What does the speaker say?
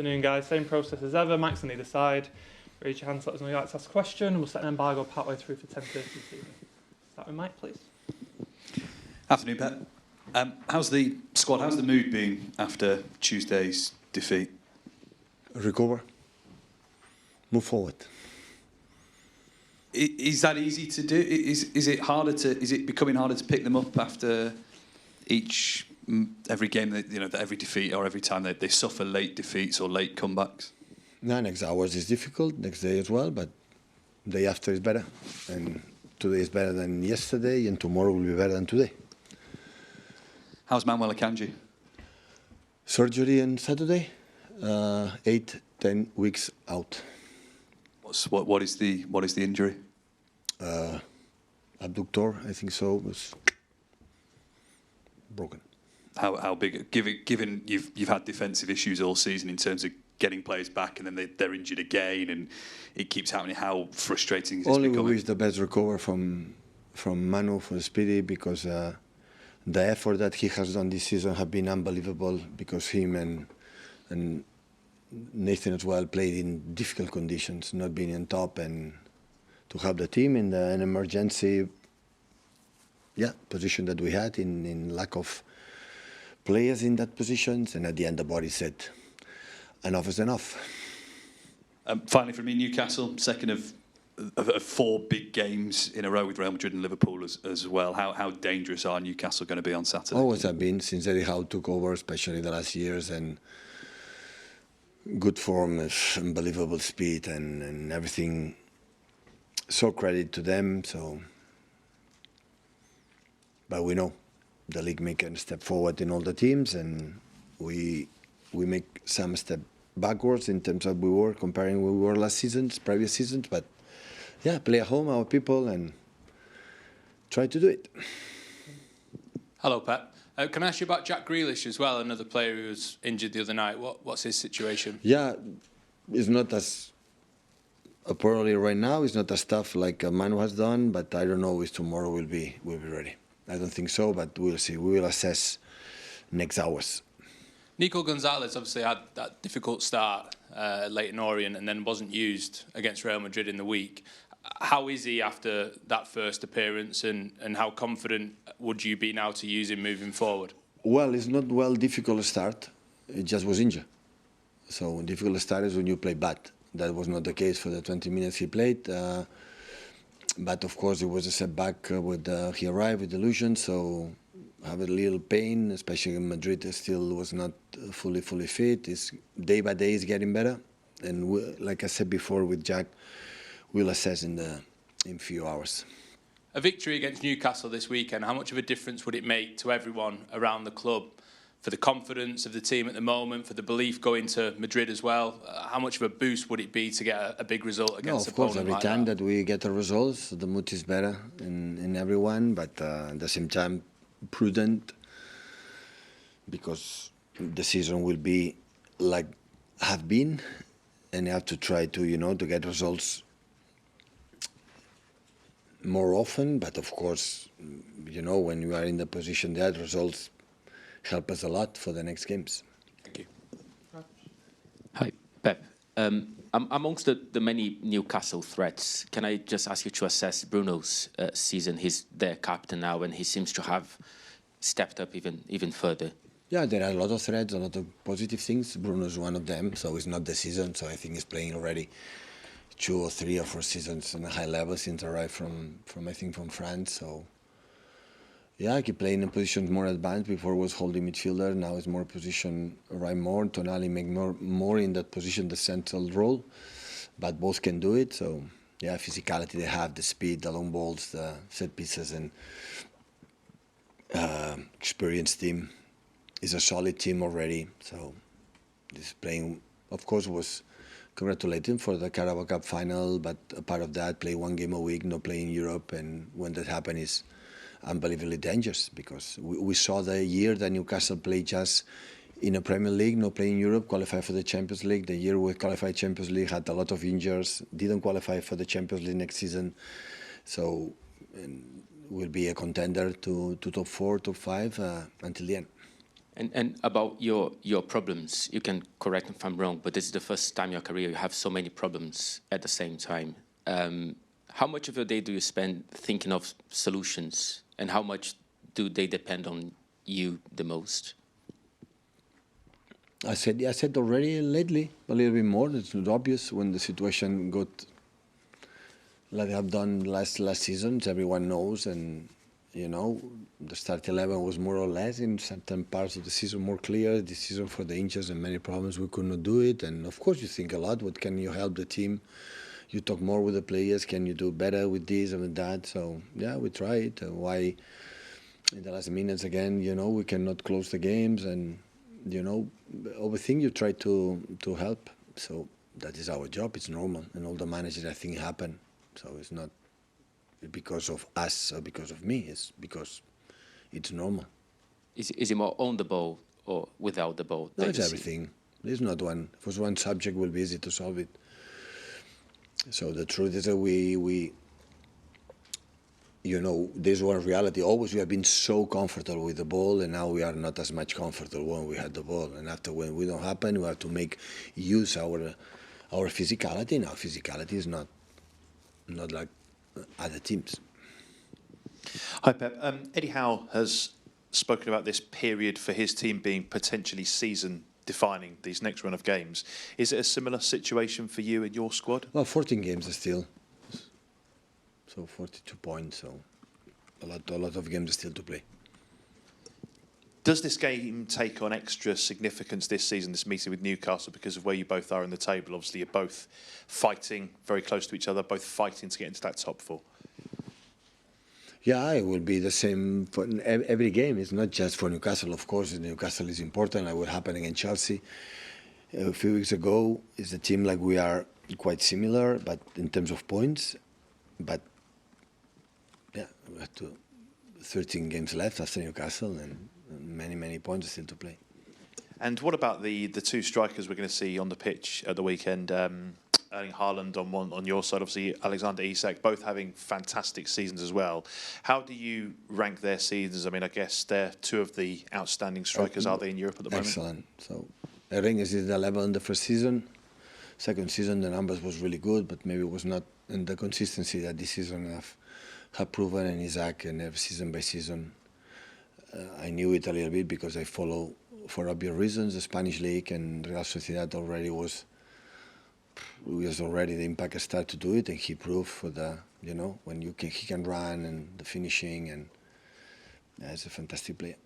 Afternoon, guys. Same process as ever. Mike's on either side. Raise your hands, let us know you'd like to ask a question. We'll set an embargo partway through for 10:30 this evening. Start with Mike, please. Afternoon, Pep. How's the squad, how's the mood been after Tuesday's defeat? Recover. Move forward. Is that easy to do? Is it becoming harder to pick them up after every game, every defeat or every time they suffer late defeats or late comebacks? No, next hours is difficult, next day as well, but day after is better. And today is better than yesterday, and tomorrow will be better than today. How's Manuel Akanji? Surgery on Saturday, 8-10 weeks out. What is the injury? Abductor, I think so, was broken. How big? Given you've had defensive issues all season in terms of getting players back, and then they're injured again, and it keeps happening. How frustrating is this Only becoming? we wish the best recover from Manu for Speedy, because the effort that he has done this season have been unbelievable, because him and Nathan as well played in difficult conditions, not being on top, and to help the team in an emergency position that we had in lack of players in that positions, and at the end the body said enough is enough. Finally, for me, Newcastle, second of 4 big games in a row with Real Madrid and Liverpool as well. How dangerous are Newcastle going to be on Saturday? Always have been since Eddie Howe took over, especially the last years, and good form, unbelievable speed, and everything. So credit to them. But we know the league making a step forward in all the teams, and we make some step backwards in terms of comparing where we were last seasons, previous seasons. But yeah, play at home, our people, and try to do it. Hello, Pep. Can I ask you about Jack Grealish as well, another player who was injured the other night? What's his situation? Yeah, it's not as apparently right now. It's not as tough like Manu has done, but I don't know if tomorrow will be ready. I don't think so, but we'll see. We will assess next hours. Nico Gonzalez obviously had that difficult start late in Orient and then wasn't used against Real Madrid in the week. How is he after that first appearance, and how confident would you be now to use him moving forward? Well, it's not difficult to start. It just was injured. So difficult to start is when you play bad. That was not the case for the 20 minutes he played. But of course, it was a setback he arrived with delusion, so have a little pain, especially in Madrid. Still was not fully fit. It's day by day is getting better, and like I said before with Jack, we'll assess in few hours. A victory against Newcastle this weekend, how much of a difference would it make to everyone around the club, for the confidence of the team at the moment, for the belief going to Madrid as well? How much of a boost would it be to get a big result against an opponent like that? Of course, every time that we get the results, the mood is better in everyone, but at the same time, prudent, because the season will be like have been, and you have to try to get results more often. But of course, when you are in the position that results help us a lot for the next games. Thank you. Hi, Pep. Amongst the many Newcastle threats, can I just ask you to assess Bruno's season? He's their captain now, and he seems to have stepped up even further. Yeah, there are a lot of threats, a lot of positive things. Bruno's one of them, so it's not the season. So I think he's playing already 2 or 3 or 4 seasons on a high level since arrived from France. So yeah, I keep playing in positions more advanced. Before was holding midfielder, now it's more position right more. Tonali make more in that position, the central role, but both can do it. So yeah, physicality they have, the speed, the long balls, the set pieces, and experienced team. Is a solid team already. So this playing, of course, was congratulating for the Carabao Cup final, but a part of that, play 1 game a week, no play in Europe, and when that happened is unbelievably dangerous, because we saw the year that Newcastle played just in a Premier League, no play in Europe, qualified for the Champions League. The year we qualified Champions League had a lot of injuries, didn't qualify for the Champions League next season. So will be a contender to top 4, top 5 until the end. And about your problems, you can correct me if I'm wrong, but this is the first time in your career you have so many problems at the same time. How much of your day do you spend thinking of solutions, and how much do they depend on you the most? I said already lately a little bit more. It's not obvious when the situation got like I've done last seasons. Everyone knows, and you know the start 11 was more or less in certain parts of the season more clear. This season for the injuries and many problems we could not do it. And of course you think a lot. What can you help the team? You talk more with the players. Can you do better with this and with that? So yeah, we try it. Why in the last minutes again? You know we cannot close the games and. You know, everything you try to help. So that is our job. It's normal, and all the managers I think happen. So it's not because of us or because of me. It's because it's normal. Is it more on the ball or without the ball? No, it's everything. There's not one. If it was one subject, will be easy to solve it. So the truth is that we you know, this was reality. Always we have been so comfortable with the ball, and now we are not as much comfortable when we had the ball. And after when we don't happen, we have to make use our physicality. Now physicality is not like other teams. Hi Pep. Eddie Howe has spoken about this period for his team being potentially season-defining, these next run of games. Is it a similar situation for you and your squad? Well, 14 games still. So 42 points, so a lot of games still to play. Does this game take on extra significance this season, this meeting with Newcastle, because of where you both are in the table? Obviously, you're both fighting very close to each other, both fighting to get into that top four. Yeah, it will be the same for every game. It's not just for Newcastle, of course. Newcastle is important, like what happened against Chelsea a few weeks ago. It's a team like we are quite similar, but in terms of points, but yeah, we have 13 games left after Newcastle and many points still to play. And what about the two strikers we're going to see on the pitch at the weekend? Erling Haaland on your side, obviously Alexander Isak, both having fantastic seasons as well. How do you rank their seasons? I mean, I guess they're two of the outstanding strikers, are they, in Europe at the moment? Excellent. So Erling is at the level in the first season. Second season, the numbers was really good, but maybe it was not in the consistency that this season have proven. And Isaac, and every season by season, I knew it a little bit because I follow, for obvious reasons, the Spanish league, and Real Sociedad already was already the impact start to do it, and he proved for the, you know, when he can run and the finishing, and yeah, it's a fantastic player.